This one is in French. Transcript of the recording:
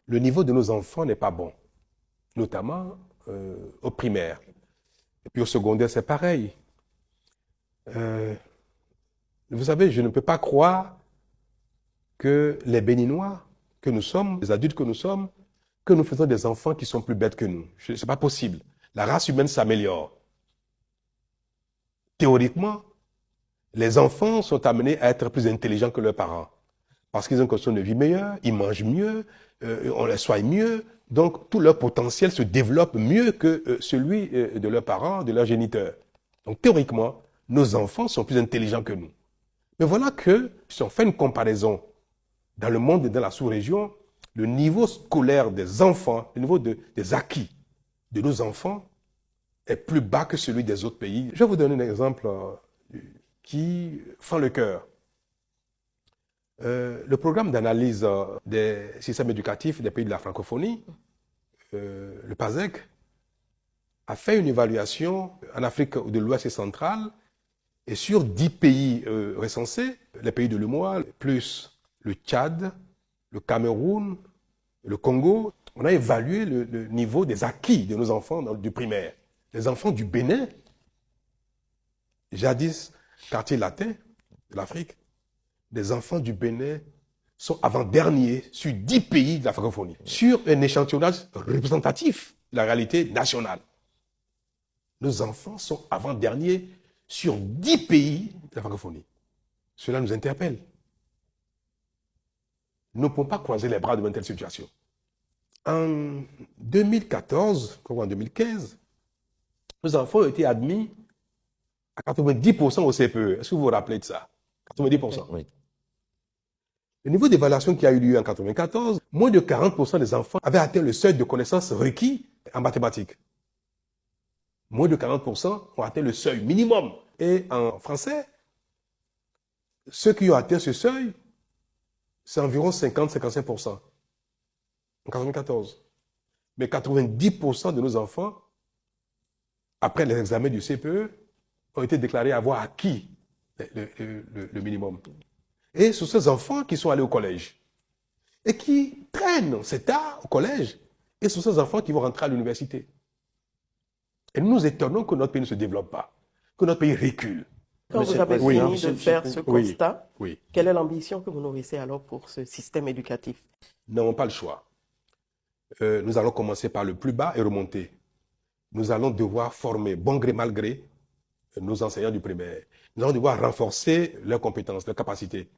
le niveau de nos enfants n'est pas bon, notamment au primaire. Et puis au secondaire, c'est pareil. Vous savez, je ne peux pas croire que les Béninois que nous sommes, les adultes que nous sommes, que nous faisons des enfants qui sont plus bêtes que nous. Ce n'est pas possible. La race humaine s'améliore. Théoriquement, les enfants sont amenés à être plus intelligents que leurs parents. Parce qu'ils ont une condition de vie meilleure, ils mangent mieux, on les soigne mieux, donc tout leur potentiel se développe mieux que celui de leurs parents, de leurs géniteurs. Donc théoriquement, nos enfants sont plus intelligents que nous. Mais voilà que, si on fait une comparaison dans le monde et dans la sous-région, le niveau scolaire des enfants, le niveau des acquis de nos enfants est plus bas que celui des autres pays. Je vais vous donner un exemple qui fend le cœur. Le programme d'analyse des systèmes éducatifs des pays de la francophonie, le PASEC, a fait une évaluation en Afrique de l'Ouest et centrale, et sur 10 pays recensés, les pays de l'UEMOA, plus le Tchad, le Cameroun, le Congo, on a évalué le niveau des acquis de nos enfants du primaire. Les enfants du Bénin, jadis quartier latin de l'Afrique, les enfants du Bénin sont avant-derniers sur 10 pays de la francophonie, sur un échantillonnage représentatif de la réalité nationale. Nos enfants sont avant-derniers sur 10 pays de la francophonie. Cela nous interpelle. Nous ne pouvons pas croiser les bras devant une telle situation. En 2014, comme en 2015, nos enfants ont été admis à 90% au CPE. Est-ce que vous vous rappelez de ça? 90%. Oui. Le niveau d'évaluation qui a eu lieu en 1994, moins de 40% des enfants avaient atteint le seuil de connaissances requis en mathématiques. Moins de 40% ont atteint le seuil minimum. Et en français, ceux qui ont atteint ce seuil, c'est environ 50-55% en 1994. Mais 90% de nos enfants, après les examens du CPE, ont été déclarés avoir acquis le minimum. Et ce sont ces enfants qui sont allés au collège et qui traînent cet art au collège, et ce sont ces enfants qui vont rentrer à l'université. Et nous nous étonnons que notre pays ne se développe pas, que notre pays recule. Quand vous avez fini de faire ce constat, oui. Quelle est l'ambition que vous nourrissez alors pour ce système éducatif? Nous n'avons pas le choix. Nous allons commencer par le plus bas et remonter. Nous allons devoir former, bon gré mal gré, nos enseignants du primaire. Nous allons devoir renforcer leurs compétences, leurs capacités.